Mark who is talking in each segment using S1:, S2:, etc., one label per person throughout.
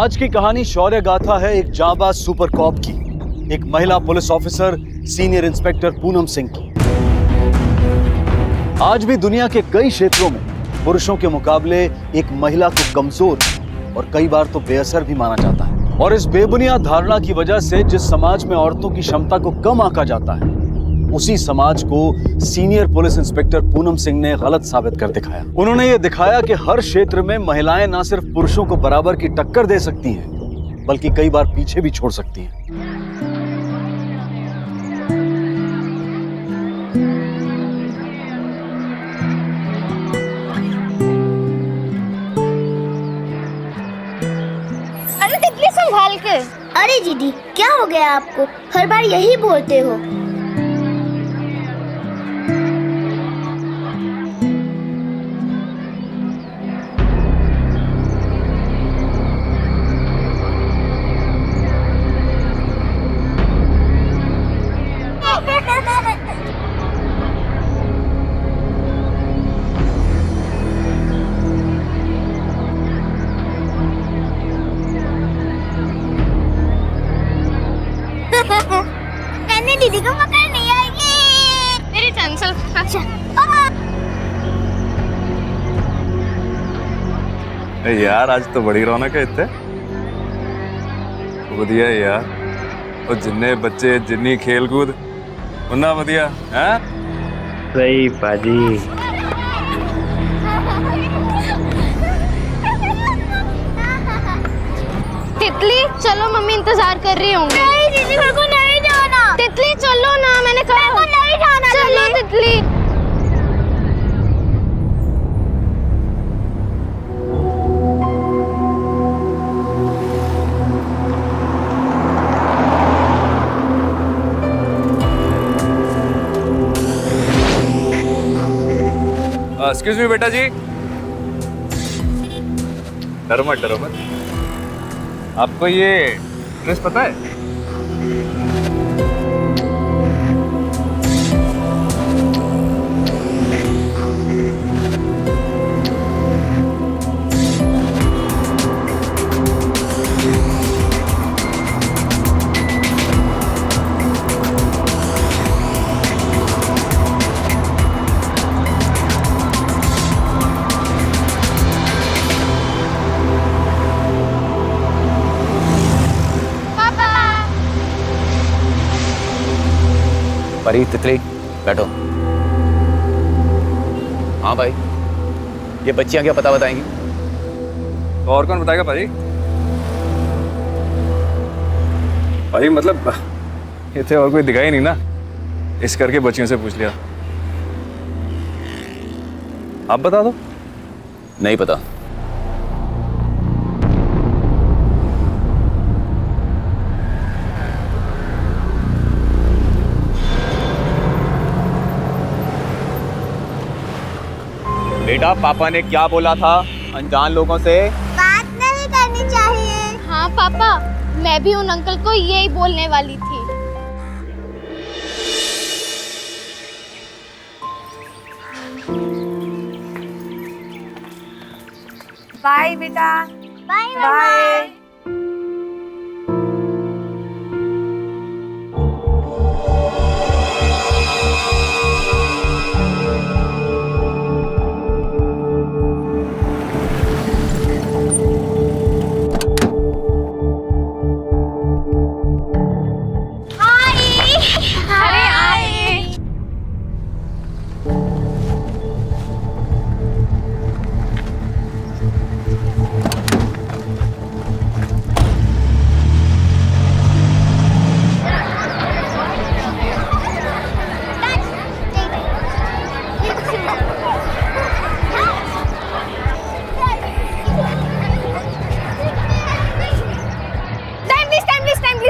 S1: आज की कहानी शौर्य गाथा है एक जांबाज सुपर कॉप की, एक महिला police officer senior inspector Poonam Singh की। आज भी दुनिया के कई क्षेत्रों में पुरुषों के मुकाबले एक महिला को कमजोर और कई बार तो बेअसर भी माना जाता है। और इस बेबुनियाद धारणा की वजह से जिस समाज में औरतों की क्षमता को कम आंका जाता है, उसी समाज को senior police inspector Poonam Singh ने गलत साबित कर दिखाया। उन्होंने ये दिखाया कि हर क्षेत्र में महिलाएं न सिर्फ पुरुषों को बराबर की टक्कर दे सकती हैं, बल्कि कई बार पीछे भी छोड़ सकती हैं।
S2: अरे तितली संभाल के।
S3: अरे दीदी, क्या हो गया आपको? हर बार यही बोलते हो।
S2: मैंने दीदी को पकड़ नहीं आएगी। मेरी टेंशन। अच्छा।
S4: यार आज तो बड़ी रौनक है इतने। बढ़िया यार, और जिन्ने बच्चे जिन्नी खेल कूद उन्ना बढ़िया है।
S5: सही पाजी।
S2: तितली चलो, मम्मी इंतजार कर रही होंगी। नहीं दीदी, मेरे को नहीं जाना। तितली चलो ना, मैंने कहा मेरे को नहीं जाना। चलो तितली।
S4: एक्सक्यूज मी बेटा जी, डरो मत डरो मत। आपको ये ड्रेस पता है?
S6: परी, तितली, बैठो। हाँ भाई, ये बच्चियां क्या पता बताएंगी?
S4: तो और कौन बताएगा भाई? भाई मतलब ये थे, और कोई दिखाई नहीं ना, इस करके बच्चियों से पूछ लिया। आप बता दो।
S6: नहीं पता। बेटा, पापा ने क्या बोला था अनजान लोगों से
S3: बात नहीं करनी चाहिए।
S2: हाँ पापा, मैं भी उन अंकल को यही बोलने वाली थी।
S7: बाय बेटा।
S3: Bye
S7: bye.
S2: अरे आए।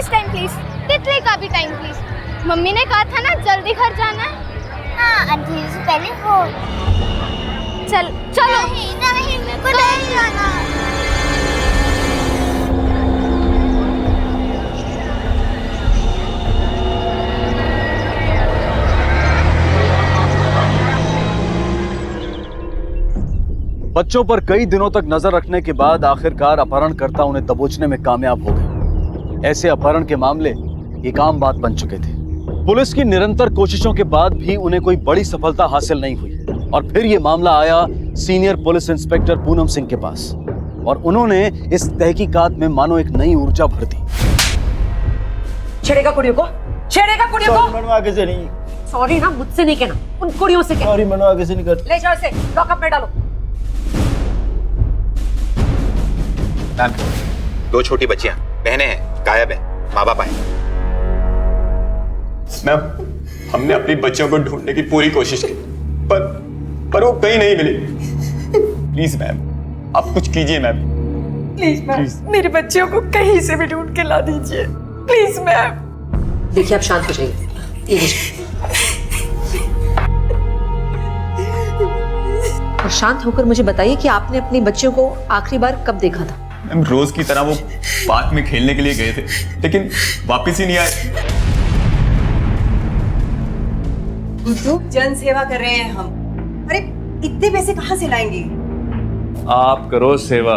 S2: Time please. तितली का भी टाइम प्लीज। मम्मी ने कहा था ना जल्दी घर जाना है।
S3: हाँ, अंधेरे से पहले हो।
S2: चलो।
S3: नहीं, मेरे को नहीं जाना।
S1: बच्चों पर कई दिनों तक नजर रखने के बाद आखिरकार अपहरणकर्ता उन्हें दबोचने में कामयाब हो गए। ऐसे अपहरण के मामले एक आम बात बन चुके थे। पुलिस की निरंतर कोशिशों के बाद भी उन्हें कोई बड़ी सफलता हासिल नहीं हुई और फिर ये मामला आया senior police inspector Poonam Singh के पास और उन्होंने इस तहकीकात में मानो एक नई ऊर्जा भर दी।
S8: छेड़ेगा कुड़ियों को, छेड़ेगा कुड़ियों को।
S9: मैडम आगे से नहीं।
S8: सॉरी ना, मुझसे नहीं कहना, उन कुड़ियों से कह।
S9: सॉरी मैडम, आगे से नहीं कर।
S8: ले जाओ इसे, लॉकअप में डालो।
S6: मैम, 2 छोटी बच्चियां बहनें हैं, गायब हैं, माँ बाप आए।
S10: मैम, हमने अपनी बच्चियों को ढूंढने की पूरी कोशिश की पर वो कहीं नहीं मिली। प्लीज मैम, आप कुछ कीजिए मैम।
S7: प्लीज मैम, मेरे बच्चियों को कहीं से भी ढूंढ के ला दीजिए, प्लीज मैम।
S8: देखिए, आप शांत हो जाइए। ये लीजिए। और शांत होकर मुझे बताइए कि आपने अपनी बच्चियों को आखिरी बार कब देखा था?
S10: मैम, रोज की तरह वो पार्क में खेलने के लिए गए थे लेकिन वापस ही नहीं आए।
S7: जन सेवा कर रहे हैं हम। अरे इतने पैसे कहाँ से लाएंगे?
S4: आप करो सेवा,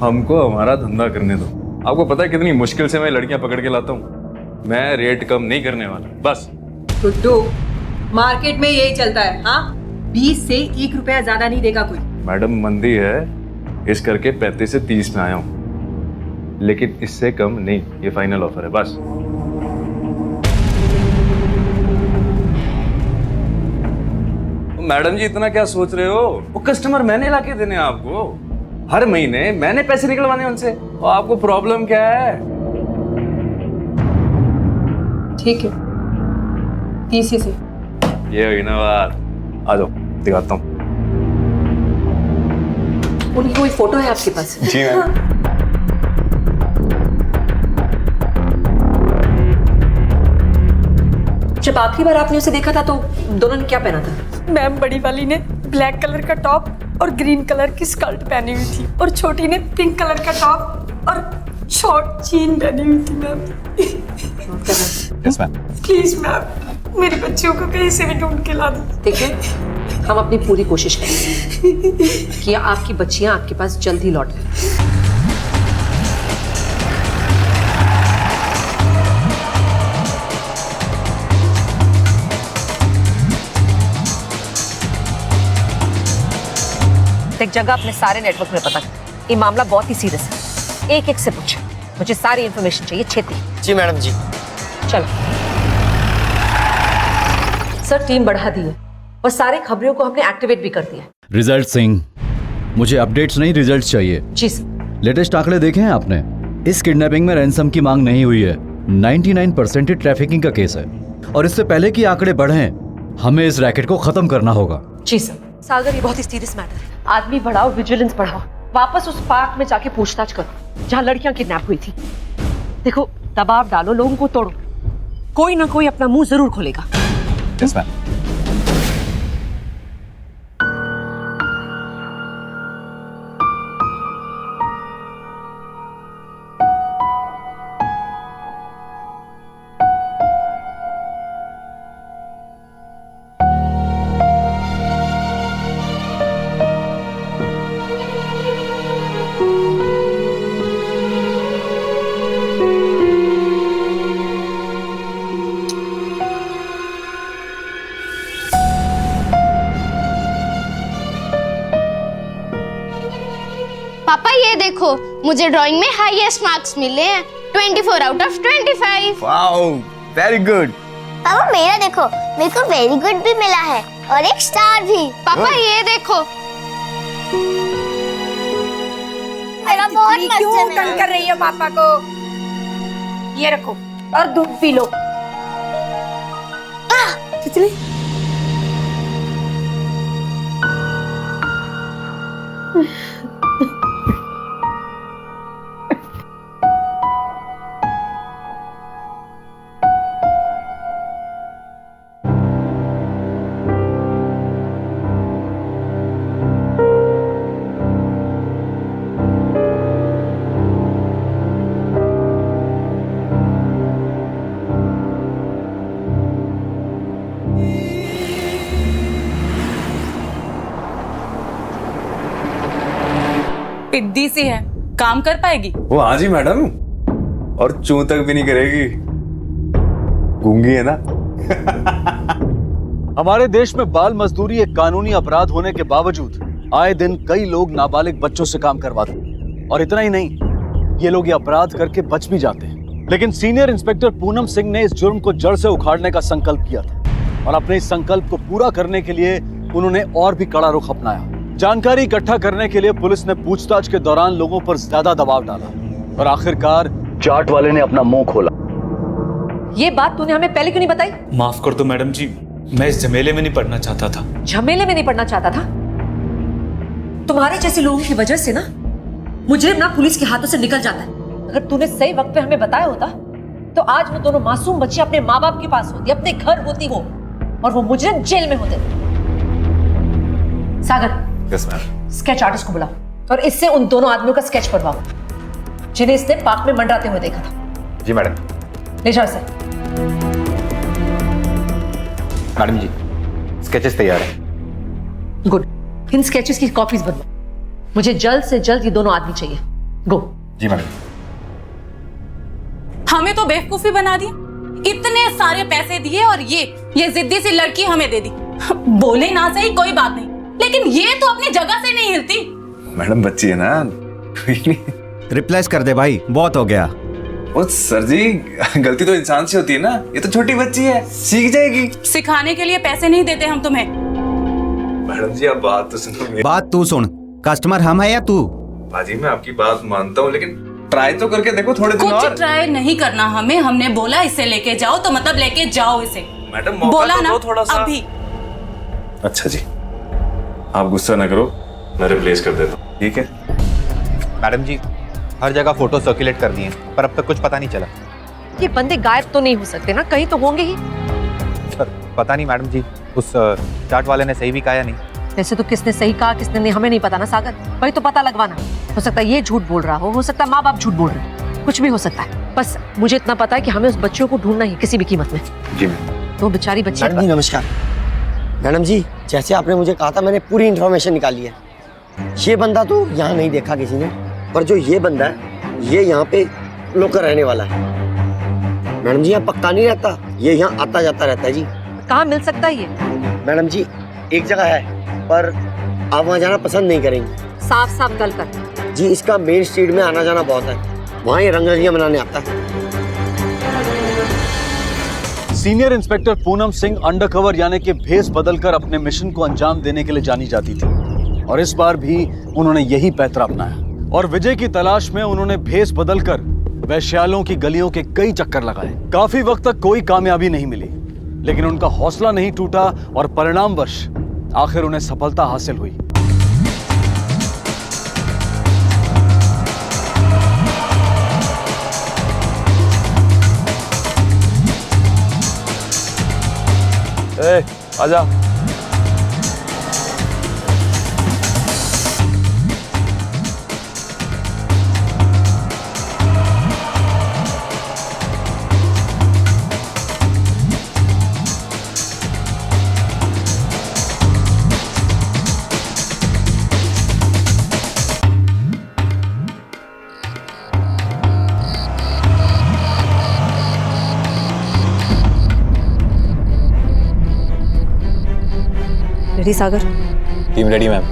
S4: हमको हमारा धंधा करने दो। आपको पता है कितनी मुश्किल से मैं लड़कियां पकड़ के लाता हूँ। मैं रेट कम नहीं करने वाला, बस।
S7: गुड्डू, मार्केट में यही चलता है। हाँ, 20 से 1 रुपया ज्यादा नहीं देगा कोई।
S4: मैडम, मंदी है, इस करके 35 से 30 में आया हूँ, लेकिन इससे कम नहीं। ये फाइनल ऑफर है, बस। मैडम जी, इतना क्या सोच रहे हो? वो कस्टमर मैंने लाके देने हैं आपको। हर महीने मैंने पैसे निकलवाने उनसे। और आपको प्रॉब्लम क्या है?
S8: ठीक है, 30 से।
S4: ये हुई ना बात। आ जाओ, दिखाता हूँ।
S8: उनकी कोई फोटो है आपके पास?
S10: जी मैम।
S8: जब आखिरी बार आपने उसे देखा था तो दोनों ने क्या पहना था?
S7: मैम, बड़ी वाली ने ब्लैक कलर का टॉप और ग्रीन कलर की स्कर्ट पहनी हुई थी और छोटी ने पिंक कलर का टॉप और शॉर्ट जीन पहनी हुई थी। Ma'am
S10: yes ma'am.
S7: Please ma'am, मेरे बच्चों को कहीं से भी ढूंढ के ला दो।
S8: देखिए, हम अपनी पूरी कोशिश करेंगे कि आपकी बच्चियां आपके पास जल्द ही लौट आएं। एक जगह अपने सारे नेटवर्क में पता कर। ये मामला बहुत ही सीरियस है। एक से पूछे, मुझे सारी इंफॉर्मेशन चाहिए, छेती।
S9: जी मैडम जी।
S8: चलो सर, टीम बढ़ा दी है और सारे खबरों को हमने एक्टिवेट भी कर दिया।
S11: रिजल्ट सिंह, मुझे अपडेट्स नहीं, रिजल्ट चाहिए।
S8: जी सर।
S11: लेटेस्ट आंकड़े देखे हैं आपने? इस किडनैपिंग में रैंसम की मांग नहीं हुई है। 99% ही ट्रैफिकिंग का केस है और इससे पहले कि आंकड़े बढ़ें, हमें इस रैकेट को खत्म करना होगा।
S8: जी सर। सागर, ये बहुत ही सीरियस मैटर है। आदमी बढ़ाओ, विजिलेंस बढ़ाओ, वापस उस पार्क में जाके पूछताछ करो जहाँ लड़कियां किडनैप हुई थी। देखो, दबाव डालो, लोगों को तोड़ो, कोई ना कोई अपना मुंह जरूर खोलेगा।
S10: Yes ma'am.
S2: पापा ये देखो, मुझे ड्राइंग में हाईएस्ट मार्क्स मिले हैं, 24 out of 25।
S6: Wow, very good.
S3: पापा मेरा देखो, मेरे को वेरी गुड भी मिला है और एक स्टार भी।
S2: पापा ये देखो,
S3: मेरा बहुत मस्त
S7: क्यों
S3: है।
S7: तंग कर रही हो पापा को? ये रखो और दूध पी लो। तितली, जिद्दी सी है, काम कर पाएगी?
S4: वो हाँ जी मैडम, और चूं तक भी नहीं करेगी, गूंगी है ना।
S1: हमारे देश में बाल मजदूरी एक कानूनी अपराध होने के बावजूद आए दिन कई लोग नाबालिग बच्चों से काम करवाते हैं। और इतना ही नहीं, ये लोग ये अपराध करके बच भी जाते हैं। लेकिन सीनियर इंस्पेक्टर पूनम सिंह ने इस जुर्म को जड़ से उखाड़ने का संकल्प किया था और अपने इस संकल्प को पूरा करने के लिए उन्होंने और भी कड़ा रुख अपनाया। जानकारी इकट्ठा करने के लिए पुलिस ने पूछताछ के दौरान लोगों पर ज्यादा दबाव डाला और आखिरकार चाट वाले ने अपना मुंह खोला।
S8: ये बात तूने हमें पहले क्यों नहीं बताई?
S12: माफ कर दो मैडम जी, मैं इस झमेले में नहीं पड़ना चाहता था।
S8: झमेले में नहीं पड़ना चाहता था? तुम्हारे जैसे लोगों की वजह से ना मुजरिम ना पुलिस के हाथों से निकल जाता है। अगर तूने सही वक्त पे हमें बताया होता तो आज वो दोनों मासूम बच्चे अपने माँ बाप के पास होती, अपने घर होती वो, और वो मुजरिम जेल में होते। सागर,
S4: यस मैम।
S8: स्केच आर्टिस्ट को बुलाओ और इससे उन दोनों आदमियों का स्केच बनवाओ जिन्हें इसने पार्क में मंडराते हुए देखा था।
S6: जी मैडम।
S8: ले जाओ इसे।
S6: मैडम जी, स्केचेस तैयार है।
S8: गुड। इन स्केचेस की कॉपीज बनवाओ। मुझे जल्द से जल्द ये दोनों आदमी चाहिए। गो।
S6: जी मैडम।
S7: हमें तो बेवकूफी बना दी, इतने सारे पैसे दिए और ये जिद्दी सी लड़की हमें दे दी। बोले ना सही कोई बात नहीं, लेकिन ये तो अपनी जगह से नहीं हिलती।
S4: मैडम बच्ची है ना,
S9: रिप्लेस कर दे भाई, बहुत हो गया।
S4: ओ सर जी, गलती तो इंसान से होती है ना, ये तो छोटी बच्ची है, सीख जाएगी।
S7: सिखाने के लिए पैसे नहीं देते हम तुम्हें।
S4: मैडम जी आप बात तो सुनो।
S9: बात तू सुन, कस्टमर हम है या तू?
S4: बाजी मैं आपकी बात मानता हूँ, लेकिन ट्राई तो करके देखो थोड़े दिन और।
S7: कुछ ट्राई नहीं करना हमें, हमने बोला इसे लेके जाओ तो मतलब लेके जाओ इसे।
S4: मैडम मौका
S7: बोला
S4: तो
S7: ना
S4: दो थोड़ा सा।
S7: अभी।
S4: अच्छा जी, आप गुस्सा ना करो, मैं रिप्लेस कर देता हूँ, ठीक है?
S6: मैडम जी, हर जगह फोटो सर्कुलेट कर दिए पर अब तक कुछ पता नहीं चला।
S8: ये बंदे गायब तो नहीं हो सकते ना, कहीं तो होंगे ही।
S6: सर पता नहीं मैडम जी, उस चाट वाले ने सही भी कहा या नहीं।
S8: वैसे तो किसने सही कहा किसने नहीं हमें नहीं पता ना सागर, वही तो पता लगवाना। हो सकता है ये झूठ बोल रहा हो सकता है माँ बाप झूठ बोल रहे हैं, कुछ भी हो सकता है। बस मुझे इतना पता है कि हमें उस बच्चों को ढूंढना ही किसी भी कीमत में।
S6: जी
S8: तो बेचारी बच्ची।
S5: मैडम जी नमस्कार। मैडम जी, जैसे आपने मुझे कहा था मैंने पूरी इन्फॉर्मेशन निकाली है। ये बंदा तो यहाँ नहीं देखा किसी ने, पर जो ये बंदा है ये यहाँ पे लोकल रहने वाला है। मैडम जी यहाँ पक्का नहीं रहता, ये यहाँ आता जाता रहता है जी।
S8: कहाँ मिल सकता है ये?
S5: मैडम जी एक जगह है पर आप वहाँ जाना पसंद नहीं करेंगी।
S8: साफ साफ गल कर।
S5: जी इसका मेन स्ट्रीट में आना जाना बहुत है, वहाँ ये रंगरलियाँ बनाने आता है।
S1: Senior inspector Poonam Singh undercover यानी कि भेस बदलकर अपने मिशन को अंजाम देने के लिए जानी जाती थी और इस बार भी उन्होंने यही पैतरा अपनाया और विजय की तलाश में उन्होंने भेस बदलकर वैश्यालों की गलियों के कई चक्कर लगाए। काफी वक्त तक कोई कामयाबी नहीं मिली, लेकिन उनका हौसला नहीं टूटा और परिणामवश आखिर उन्हें सफलता हासिल हुई।
S4: आजा।
S8: Ready Sagar?
S6: Team ready ma'am.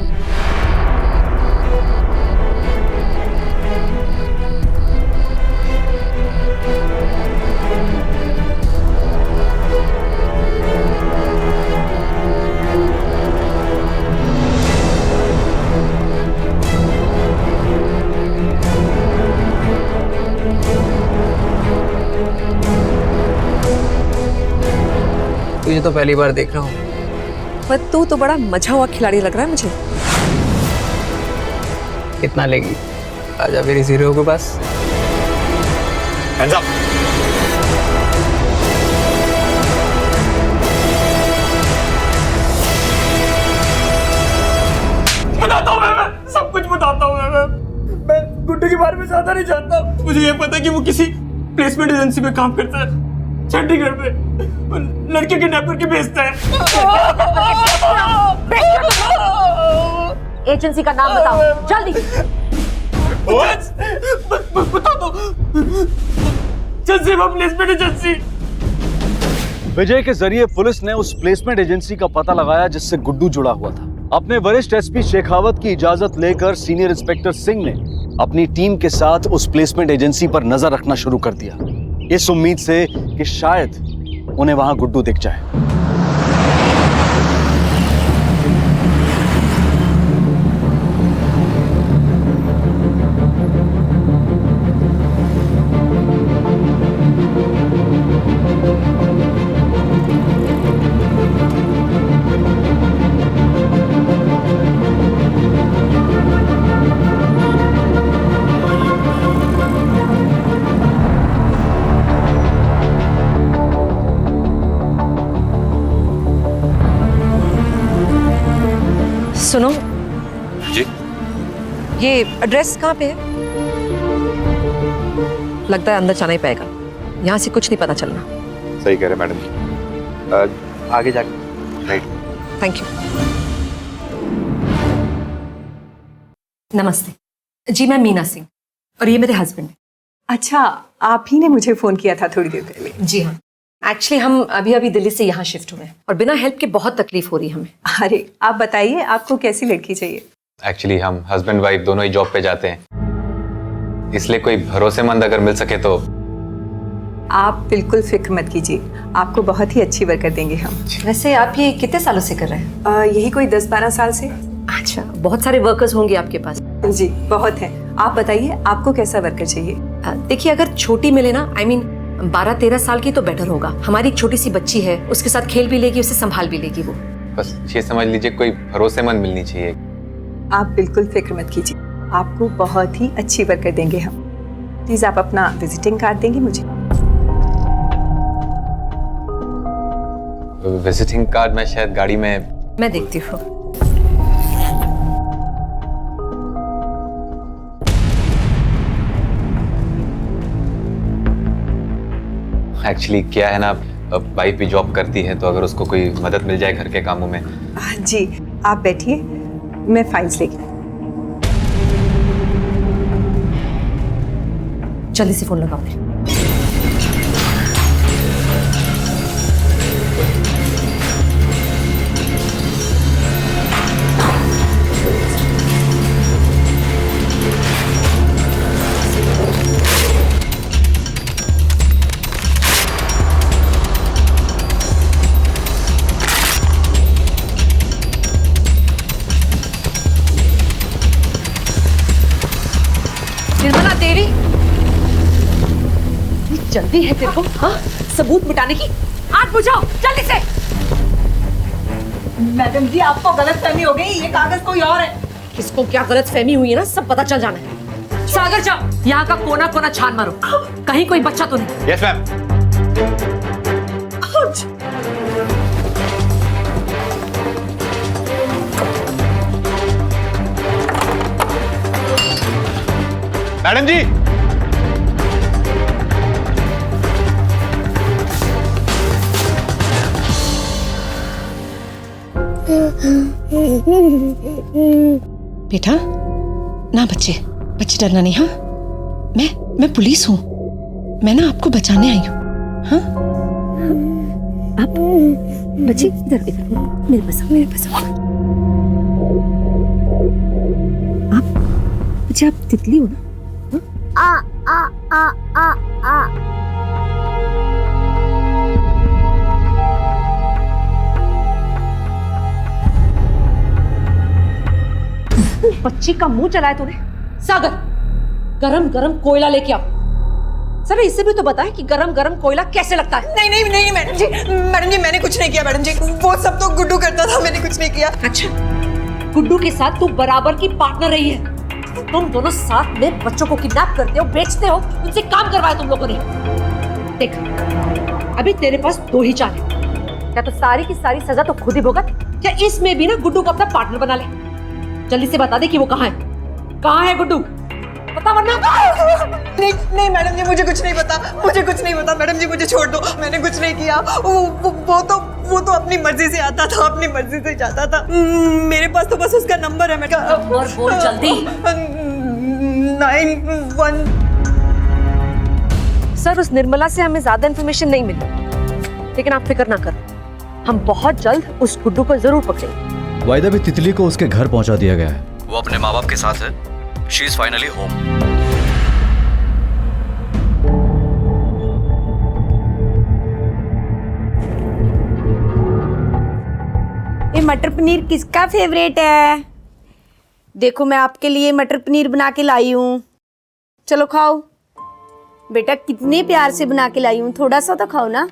S13: तुझे तो पहली बार देख रहा हूँ,
S8: पर तू तो बड़ा मजा हुआ खिलाड़ी लग रहा है मुझे।
S13: कितना लेगी? आजा मेरी हीरो के पास।
S6: Hands up!
S10: बताता हूँ मैं सब कुछ बताता हूँ मैं गुड्डू के बारे में ज्यादा नहीं जानता। मुझे ये पता है कि वो किसी प्लेसमेंट एजेंसी में काम करता है चंडीगढ़ में, लड़के के किडनैप करके भेजता है।
S8: एजेंसी का नाम बताओ जल्दी।
S10: बता दो एजेंसी, प्लेसमेंट एजेंसी।
S1: विजय के जरिए पुलिस ने उस प्लेसमेंट एजेंसी का पता लगाया जिससे गुड्डू जुड़ा हुआ था। अपने वरिष्ठ एसपी शेखावत की इजाजत लेकर सीनियर इंस्पेक्टर सिंह ने अपनी टीम के साथ उस प्लेसमेंट एजेंसी पर नजर रखना शुरू कर दिया, इस उम्मीद से कि शायद उन्हें वहां गुड्डू दिख जाए।
S8: सुनो
S6: जी,
S8: ये एड्रेस कहाँ पे है? लगता है अंदर जाना ही पड़ेगा, यहाँ से कुछ नहीं पता चलना।
S6: सही कह रहे मैडम जी। आगे जाके राइट।
S8: Thank you. नमस्ते जी, मैं मीना सिंह और ये मेरे हस्बैंड हैं।
S14: अच्छा, आप ही ने मुझे फोन किया था थोड़ी देर पहले?
S8: जी हाँ, एक्चुअली हम अभी अभी दिल्ली से यहाँ शिफ्ट हुए हैं और बिना हेल्प के बहुत तकलीफ हो रही है हमें।
S14: अरे आप बताइए, आपको कैसी लड़की चाहिए?
S6: एक्चुअली हम हस्बैंड वाइफ दोनों ही जॉब पे जाते हैं, इसलिए कोई भरोसेमंद अगर मिल सके तो।
S14: आप बिल्कुल फिक्र मत कीजिए, आपको बहुत ही अच्छी वर्कर देंगे हम।
S8: वैसे आप ये कितने सालों से कर रहे हैं?
S14: यही कोई 10-12 साल से।
S8: अच्छा, बहुत सारे वर्कर्स होंगे आपके पास?
S14: जी बहुत है। आप बताइए आपको कैसा वर्कर चाहिए?
S8: देखिए, अगर छोटी मिले ना, I mean 12-13 साल की तो बेटर होगा। हमारी एक छोटी सी बच्ची है, उसके साथ खेल भी लेगी, उसे संभाल भी लेगी वो।
S6: बस ये समझ लीजिए कोई भरोसेमंद मिलनी चाहिए।
S14: आप बिल्कुल फिक्र मत कीजिए, आपको बहुत ही अच्छी वर्कर देंगे हम। प्लीज आप अपना विजिटिंग कार्ड देंगे मुझे?
S6: विजिटिंग कार्ड मैं शायद गाड़ी में।
S8: मैं देखती हूँ।
S6: एक्चुअली क्या है ना, वाइफ भी जॉब करती है, तो अगर उसको कोई मदद मिल जाए घर के कामों में।
S14: जी आप बैठिए, मैं फाइल्स लेके।
S8: जल्दी से फोन लगाओ। निर्मला देवी, जल्दी है तेरे को? हाँ, सबूत मिटाने की। आग बुझाओ जल्दी से।
S14: मैडम जी आपको गलतफहमी हो गई, ये कागज कोई और है।
S8: किसको क्या गलतफहमी हुई है ना, सब पता चल जाना है। सागर जाओ, यहाँ का कोना कोना छान मारो, कहीं कोई बच्चा तो नहीं।
S6: Yes ma'am. मैडम जी,
S8: बेटा ना, बच्चे डरना नहीं। हाँ, मैं पुलिस हूँ, मैं ना आपको बचाने आई हूँ। हाँ, आप बच्चे इधर मेरे पास आप बच्चे, आप तितली हो ना?
S3: आ आ आ आ आ।
S8: बच्ची का मुंह चलाया तूने। सागर, गरम गरम कोयला लेके आओ। सर इससे भी तो बताएं कि गरम गरम कोयला कैसे लगता है।
S14: नहीं मैडम जी, मैंने कुछ नहीं किया मैडम जी, वो सब तो गुड्डू करता था, मैंने कुछ नहीं किया।
S8: अच्छा, गुड्डू के साथ तू बराबर की पार्टनर रही है। तुम दोनों साथ में बच्चों को किडनैप करते हो, बेचते हो, उनसे काम करवाया तुम लोगों ने। देख, अभी तेरे पास 2 ही चाल है, या तो सारी की सारी सजा तो खुद ही भुगत, या इसमें भी ना गुड्डू को अपना पार्टनर बना ले। जल्दी से बता दे कि वो कहाँ है गुड्डू, पता वरना।
S14: नहीं मैडम जी, मुझे कुछ नहीं पता मैडम जी, मुझे छोड़ दो, मैंने कुछ नहीं किया। वो तो अपनी मर्जी से आता था, अपनी मर्जी से जाता था। मेरे पास तो बस उसका नंबर है।
S8: नंबर बोल जल्दी।
S14: 991।
S8: सर उस निर्मला से हमें ज्यादा इन्फॉर्मेशन नहीं मिली, लेकिन आप फिक्र ना करो, हम बहुत जल्द उस गुड्डू को जरूर पकड़ेंगे।
S11: वायदा भी तितली को उसके घर पहुंचा दिया गया है। वो अपने माँ बाप के साथ है। She is finally home.
S15: ये मटर पनीर किसका फेवरेट है? देखो मैं आपके लिए मटर पनीर बना के लाई हूँ, चलो खाओ। बेटा कितने प्यार से बना के लाई हूँ, थोड़ा सा तो खाओ ना।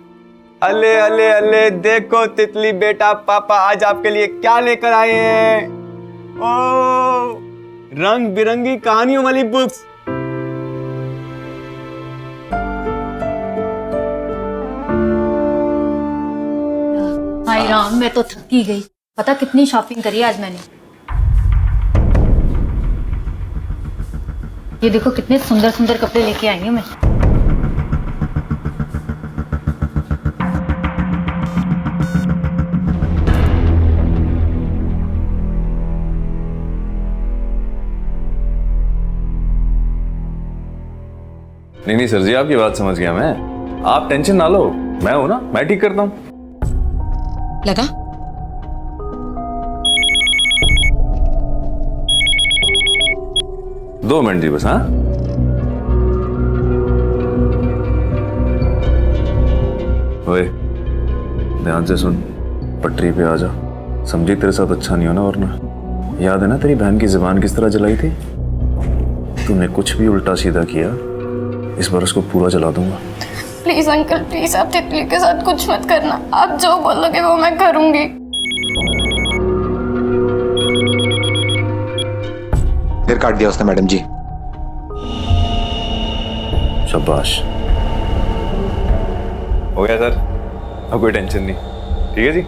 S10: अले अले अले, देखो तितली बेटा, पापा आज आपके लिए क्या लेकर आए हैं। ओ, रंग बिरंगी कहानियों वाली बुक्स।
S16: हाय राम, मैं तो थकी गई। पता कितनी शॉपिंग करी आज मैंने। ये देखो कितने सुंदर सुंदर कपड़े लेके आई हूँ मैं।
S4: नहीं सर जी, आपकी बात समझ गया मैं। आप टेंशन ना लो, मैं हूं ना, मैं ठीक करता हूं।
S8: लगा?
S4: दो मिनट जी बस। हाँ ओए, ध्यान से सुन, पटरी पे आ जा। समझी तेरे साथ अच्छा नहीं होना वरना। याद है ना तेरी बहन की जुबान किस तरह जलाई थी? तूने कुछ भी उल्टा सीधा किया, इस बार उसको पूरा जला दूंगा।
S2: प्लीज अंकल, प्लीज आप तितली के साथ कुछ मत करना। आप जो बोलोगे वो मैं करूंगी।
S17: फिर काट दिया उसने मैडम जी।
S4: शाबाश, हो गया सर, अब कोई टेंशन नहीं। ठीक है जी।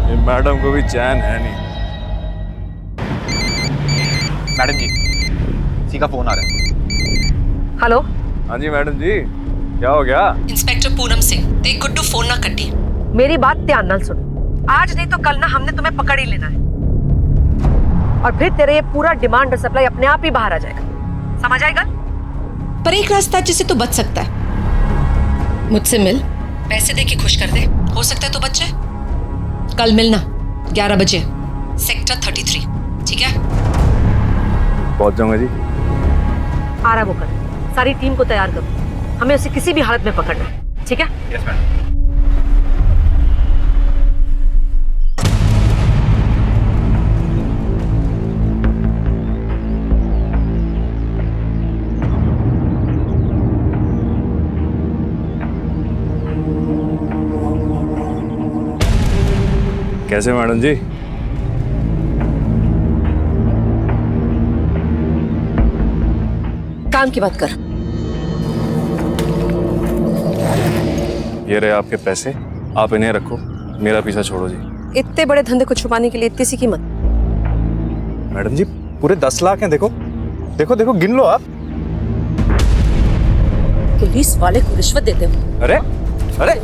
S4: ये मैडम को भी चैन है नहीं।
S17: मैडम जी, किसी का फोन आ रहा है।
S8: हेलो।
S4: हाँ जी मैडम जी, क्या हो गया?
S8: इंस्पेक्टर पूनम सिंह, देख गुड्डू फोन ना कटी। मेरी बात ध्यान नाल सुन, आज नहीं तो कल ना हमने तुम्हें पकड़ ही लेना है, और फिर तेरे ये पूरा डिमांड और सप्लाई अपने आप ही बाहर आ जाएगा। समझ आएगा? पर एक रास्ता जिससे तू बच सकता है, मुझसे मिल, पैसे दे के खुश कर दे, हो सकता है तो बच जाए। कल मिलना 11 बजे सेक्टर 33, ठीक है?
S4: पहुंच जाऊंगा जी।
S8: आ रहा वो कर, सारी टीम को तैयार करो, हमें उसे किसी भी हालत में पकड़ना है, ठीक है?
S17: Yes madam.
S4: कैसे मैडम जी?
S8: काम की बात कर।
S4: ये रहे आपके पैसे, आप इन्हें रखो, मेरा पीछा छोड़ो जी।
S8: इतने बड़े धंधे को छुपाने के लिए इतनी सी कीमत?
S12: मैडम जी पूरे 10 लाख हैं, देखो देखो देखो, गिन लो आप।
S8: पुलिस वाले को रिश्वत देते हो?
S12: अरे अरे,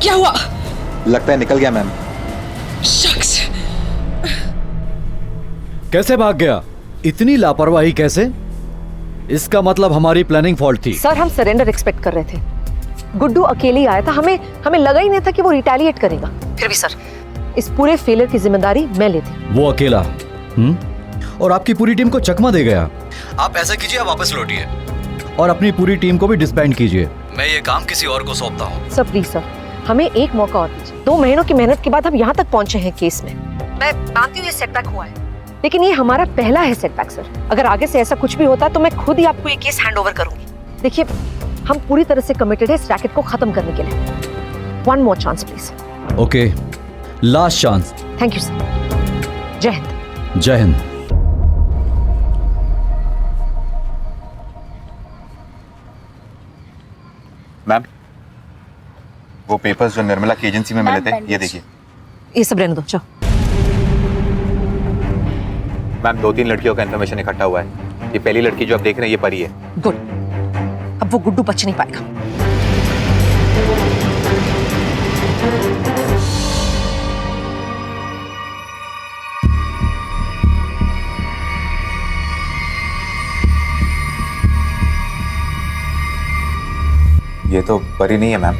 S8: क्या हुआ?
S17: लगता है निकल गया मैम।
S8: शख्स
S11: कैसे भाग गया? इतनी लापरवाही कैसे? इसका मतलब हमारी प्लानिंग फॉल्ट थी।
S8: सर हम सरेंडर एक्सपेक्ट कर रहे थे, गुड्डू अकेले ही आया था, हमें लगा ही नहीं था कि वो रिटेलिएट करेगा। फिर भी सर इस पूरे फेलियर की जिम्मेदारी मैं लेती।
S11: वो अकेला और आपकी पूरी टीम को चकमा दे गया। आप ऐसा कीजिए, आप वापस लौटिए और अपनी पूरी टीम को भी डिसबैंड कीजिए। मैं ये काम किसी और को सौंपता हूँ।
S8: सर प्लीज सर, हमें एक मौका और दीजिए। 2 महीनों की मेहनत के बाद हम यहाँ तक पहुंचे हैं केस में। मैं मानती हूँ ये सेटबैक हुआ है, लेकिन ये हमारा पहला है सेटबैक सर। अगर आगे से ऐसा कुछ भी होता है तो मैं खुद ही आपको ये केस हैंड ओवर करूंगी। देखिए, हम पूरी तरह से कमिटेड है इस रैकेट को खत्म करने के लिए। 1 more chance please.
S11: Okay, last chance.
S8: Thank you sir. जय हिंद।
S11: जय हिंद।
S17: मैम, वो पेपर्स जो निर्मला की एजेंसी में मिले थे, ये देखिए।
S8: ये सब रहने दो, चलो।
S6: मैम, 2-3 लड़कियों का इन्फॉर्मेशन इकट्ठा हुआ है। ये पहली लड़की जो आप देख रहे हैं, ये परी है।
S8: गुड, अब वो गुड्डू बच नहीं पाएगा।
S17: ये तो परी नहीं है मैम।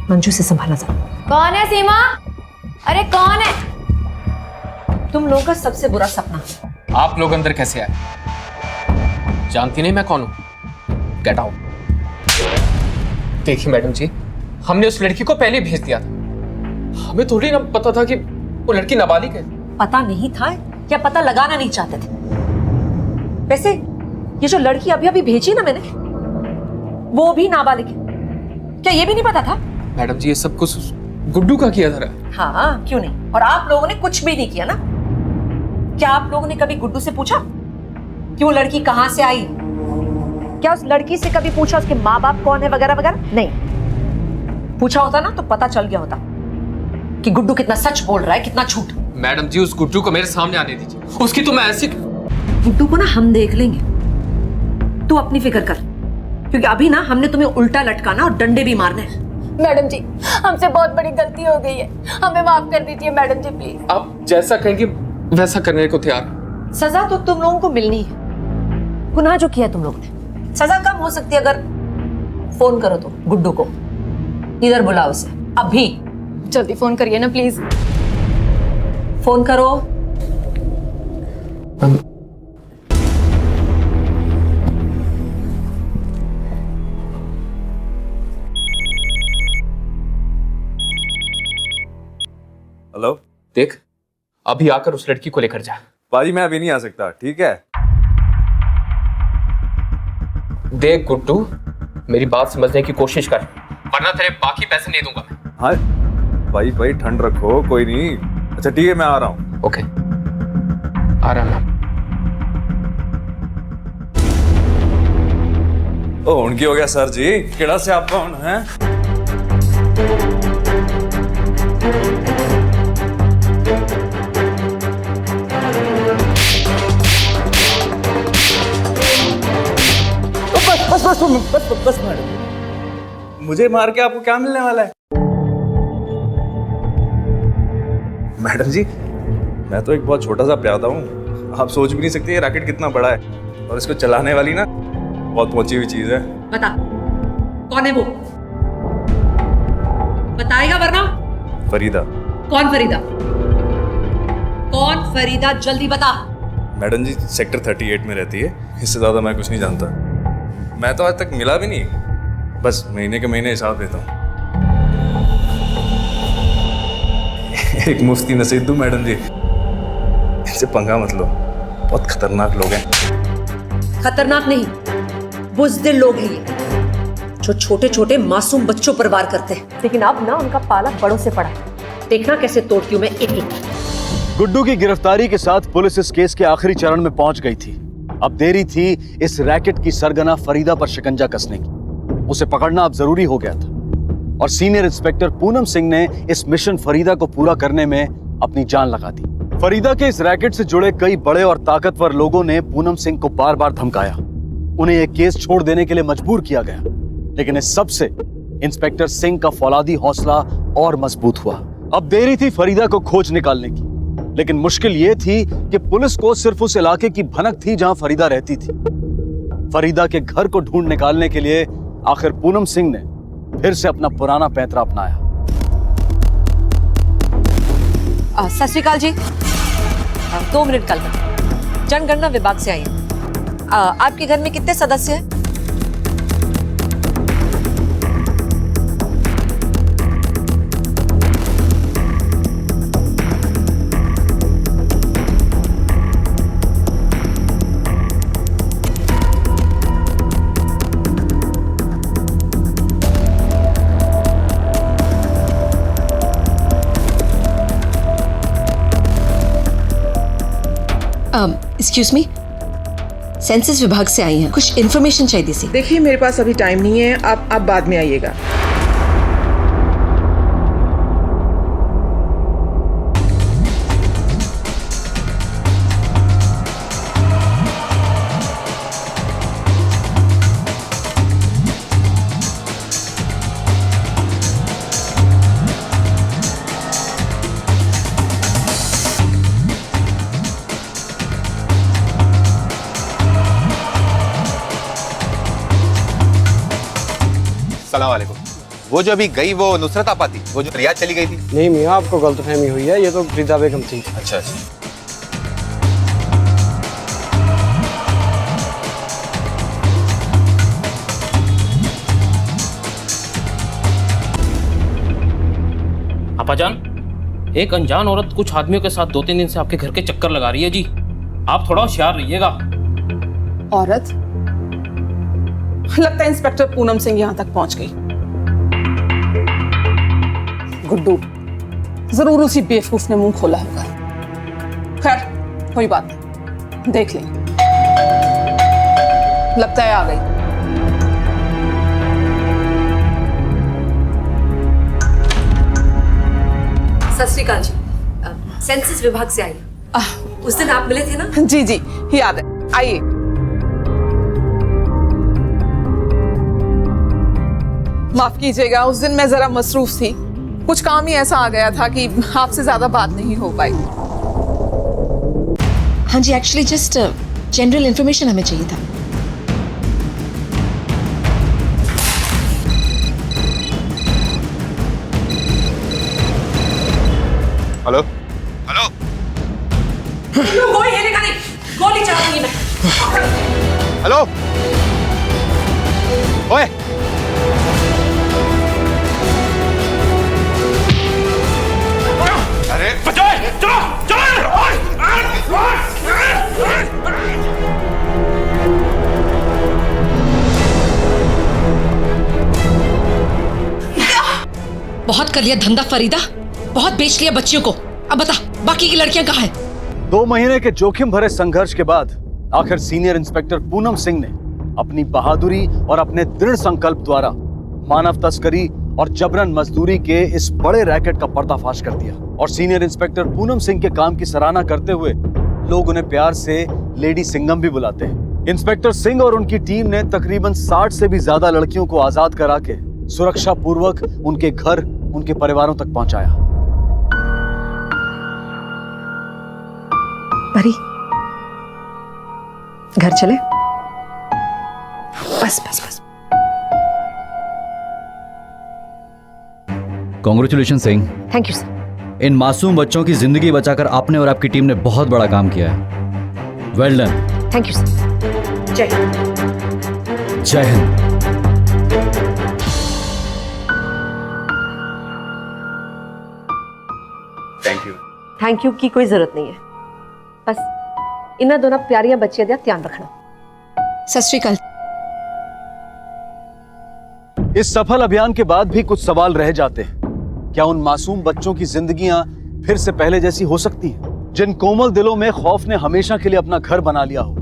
S8: मंजू से संभाला जा।
S16: कौन है सीमा? अरे कौन है?
S8: तुम लोगों का सबसे बुरा सपना।
S13: आप लोग अंदर कैसे आए? जानती नहीं मैं कौन हूं? Get out. देखिए मैडम जी, हमने उस लड़की को पहले भेज दिया था। हमें थोड़ी ना पता था कि वो लड़की नाबालिग है।
S8: पता नहीं था या पता लगाना नहीं चाहते थे? वैसे ये जो लड़की अभी अभी भेजी ना मैंने, वो भी नाबालिग है, क्या ये भी नहीं पता था?
S13: मैडम जी, ये सब कुछ गुड्डू का किया था।
S8: हाँ, क्यों नहीं? और आप लोगों ने कुछ भी नहीं किया ना? क्या आप लोगों ने कभी गुड्डू से पूछा कि वो लड़की कहां से आई? क्या उस लड़की से कभी पूछा उसके माँ बाप कौन है वगैरह वगैरह? नहीं। पूछा होता ना तो पता चल गया होता कि गुड्डू कितना सच बोल रहा है, कितना झूठ।
S13: मैडम जी, उस गुड्डू को मेरे सामने आने दीजिए। उसकी तो मैं ऐसी...
S8: गुड्डू को ना हम देख लेंगे, तू अपनी फिक्र कर, क्योंकि अभी ना हमने तुम्हें उल्टा लटकाना और डंडे भी मारने हैं।
S16: मैडम जी, हमसे बहुत बड़ी गलती हो गई है, हमें माफ कर दीजिए मैडम जी प्लीज।
S13: आप जैसा कहेंगे वैसा करने को तैयार।
S8: सजा तो तुम लोगों को मिलनी है। गुनाह जो किया तुम लोगों ने, सजा कम हो सकती है अगर फोन करो तो गुड्डू को, इधर बुलाओ उसे अभी।
S16: जल्दी फोन करिए ना प्लीज।
S8: फोन करो।
S12: हेलो,
S13: देख अभी आकर उस लड़की को लेकर जा।
S12: पाजी मैं अभी नहीं आ सकता, ठीक है?
S13: देख गुड्डू, मेरी बात समझने की कोशिश कर, वरना तेरे बाकी पैसे नहीं दूंगा मैं।
S12: हाँ भाई ठंड रखो, कोई नहीं। अच्छा ठीक है, मैं आ रहा हूँ।
S13: ओके, आ रहा ना।
S12: ओ उनकी हो गया सर जी, केड़ा से आपका उन है? बस मैडम, मुझे मार के आपको क्या मिलने वाला है? मैडम जी, मैं तो एक बहुत छोटा सा प्यादा हूँ, आप सोच भी नहीं सकते ये रैकेट कितना बड़ा है, और इसको चलाने वाली ना बहुत पहुंची हुई चीज है।
S8: बता कौन है वो? बताएगा वरना।
S12: फरीदा।
S8: कौन फरीदा? कौन फरीदा? जल्दी बता।
S12: मैडम जी सेक्टर 38 में रहती है, इससे ज्यादा मैं कुछ नहीं जानता। मैं तो आज तक मिला भी नहीं, बस महीने के महीने हिसाब देता हूँ। एक मुफ्ती नसीहत दूं मैडम जी, इनसे पंगा मत लो, बहुत खतरनाक लोग हैं।
S8: खतरनाक नहीं, बुज़दिल लोग हैं ये, जो छोटे छोटे मासूम बच्चों पर वार करते हैं। लेकिन अब ना उनका पाला बड़ों से पड़ा है, देखना कैसे तोड़ती हूं मैं एक एक।
S1: गुड्डू की गिरफ्तारी के साथ पुलिस इस केस के आखिरी चरण में पहुंच गई थी। अब देरी थी इस रैकेट की सरगना फरीदा पर शिकंजा कसने की। उसे पकड़ना अब जरूरी हो गया था और सीनियर इंस्पेक्टर पूनम सिंह ने इस मिशन फरीदा को पूरा करने में अपनी जान लगा दी। फरीदा के इस रैकेट से जुड़े कई बड़े और ताकतवर लोगों ने पूनम सिंह को बार बार धमकाया, उन्हें यह केस छोड़ देने के लिए मजबूर किया गया। लेकिन इस सब से इंस्पेक्टर सिंह का फौलादी हौसला और मजबूत हुआ। अब देरी थी फरीदा को खोज निकालने की, लेकिन मुश्किल यह थी कि पुलिस को सिर्फ उस इलाके की भनक थी जहां फरीदा रहती थी। फरीदा के घर को ढूंढ निकालने के लिए आखिर पूनम सिंह ने फिर से अपना पुराना पैंतरा अपनाया।
S8: सत श्री अकाल जी। 2 मिनट कल जनगणना विभाग से आई है। आपके घर में कितने सदस्य हैं? एक्सक्यूज मी, सेंसस विभाग से आई हैं, कुछ इन्फॉर्मेशन चाहिए थी।
S14: देखिए मेरे पास अभी टाइम नहीं है, आप बाद में आइएगा।
S17: सलाम वालेकुम। वो जो अभी गई वो नुसरत आपा थी, वो जो रियाद चली गई थी?
S18: नहीं मियाँ, आपको गलतफहमी हुई है, ये तो फरीदा बेगम थी।
S17: अच्छा अच्छा।
S13: अपाजान, एक अनजान औरत कुछ आदमियों के साथ 2-3 दिन से आपके घर के चक्कर लगा रही है जी। आप थोड़ा होशियार रहिएगा।
S14: औरत? लगता है इंस्पेक्टर पूनम सिंह यहाँ तक पहुंच गई। गुड्डू, जरूर उसी बेवकूफ ने मुंह खोला होगा। खैर कोई बात नहीं, देख लेंगे। लगता है आ गई।
S8: सत श्री अकाल जी। सेंसस विभाग से आई है। उस दिन आप मिले थे ना?
S14: जी जी याद है, आइए। माफ कीजिएगा, उस दिन मैं जरा मसरूफ थी, कुछ काम ही ऐसा आ गया था कि आपसे ज्यादा बात नहीं हो पाई।
S8: हाँ जी, एक्चुअली जस्ट जनरल इंफॉर्मेशन हमें चाहिए था।
S17: हेलो
S7: हेलो, कोई हिलेगा नहीं, गोली चलाऊंगी मैं।
S17: हेलो, ओए अरे
S10: बचाओ, चलो चलो।
S8: बहुत कर लिया धंधा फरीदा, बहुत बेच लिया बच्चियों को। अब बता, बाकी की लड़कियां कहाँ हैं?
S1: 2 महीने के जोखिम भरे संघर्ष के बाद आखिर सीनियर इंस्पेक्टर पूनम सिंह ने अपनी बहादुरी और अपने दृढ़ संकल्प द्वारा मानव तस्करी और जबरन मजदूरी के इस बड़े रैकेट का पर्दाफाश कर दिया। और सीनियर इंस्पेक्टर पूनम सिंह के काम की सराहना करते हुए लोग उन्हें प्यार से लेडी सिंघम भी बुलाते हैं। इंस्पेक्टर सिंह और उनकी टीम ने तकरीबन 60 से भी ज्यादा लड़कियों को आजाद करा के सुरक्षा पूर्वक उनके घर, उनके परिवारों तक पहुंचाया।
S8: परी, घर चले? बस बस बस।
S11: Congratulation Singh.
S8: Thank you sir.
S11: इन मासूम बच्चों की जिंदगी बचाकर आपने और आपकी टीम ने बहुत बड़ा काम किया है। Well done.
S8: Thank you sir. जय हिंद।
S11: जय Hind.
S17: Thank you.
S8: Thank you की कोई जरूरत नहीं है, बस इन्हें दोनों प्यारियां बच्चियां दा ध्यान रखना। सत श्री अकाल।
S1: इस सफल अभियान के बाद भी कुछ सवाल रह जाते हैं। क्या उन मासूम बच्चों की जिंदगियां फिर से पहले जैसी हो सकती हैं? जिन कोमल दिलों में खौफ ने हमेशा के लिए अपना घर बना लिया हो,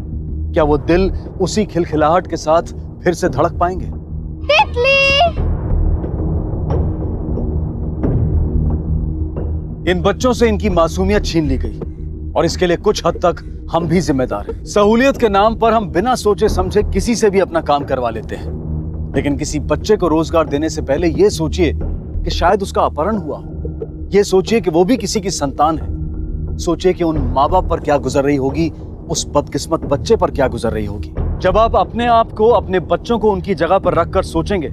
S1: क्या वो दिल उसी खिलखिलाहट के साथ फिर से धड़क पाएंगे? इन बच्चों से इनकी मासूमियत छीन ली गई और इसके लिए कुछ हद तक हम भी जिम्मेदार हैं। सहूलियत के नाम पर हम बिना सोचे समझे किसी से भी अपना काम करवा लेते हैं, लेकिन किसी बच्चे को रोजगार देने से पहले यह सोचिए कि शायद उसका अपहरण हुआ हो। यह सोचिए कि वो भी किसी की संतान है। सोचिए कि उन माँ बाप पर क्या गुजर रही होगी, उस बदकिस्मत बच्चे पर क्या गुजर रही होगी। जब आप अपने आप को, अपने बच्चों को उनकी जगह पर रखकर सोचेंगे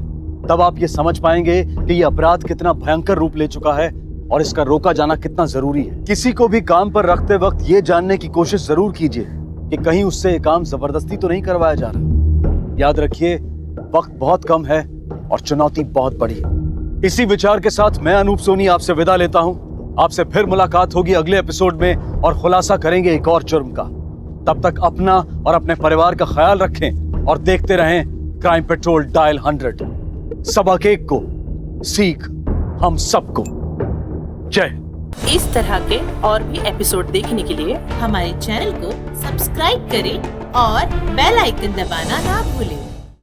S1: तब आप ये समझ पाएंगे कि ये अपराध कितना भयंकर रूप ले चुका है और इसका रोका जाना कितना जरूरी है। किसी को भी काम पर रखते वक्त ये जानने की कोशिश जरूर कीजिए कि कहीं उससे ये काम जबरदस्ती तो नहीं करवाया जा रहा। याद रखिए, वक्त बहुत कम है और चुनौती बहुत बड़ी है। इसी विचार के साथ मैं अनूप सोनी आपसे विदा लेता हूं। आपसे फिर मुलाकात होगी अगले एपिसोड में और खुलासा करेंगे एक और जुर्म का। तब तक अपना और अपने परिवार का ख्याल रखें और देखते रहें क्राइम पेट्रोल डायल 100। सबक एक को, सीख हम सबको। जय।
S19: इस तरह के और भी एपिसोड देखने के लिए हमारे चैनल को सब्सक्राइब करें और बेल आइकन दबाना ना भूलें।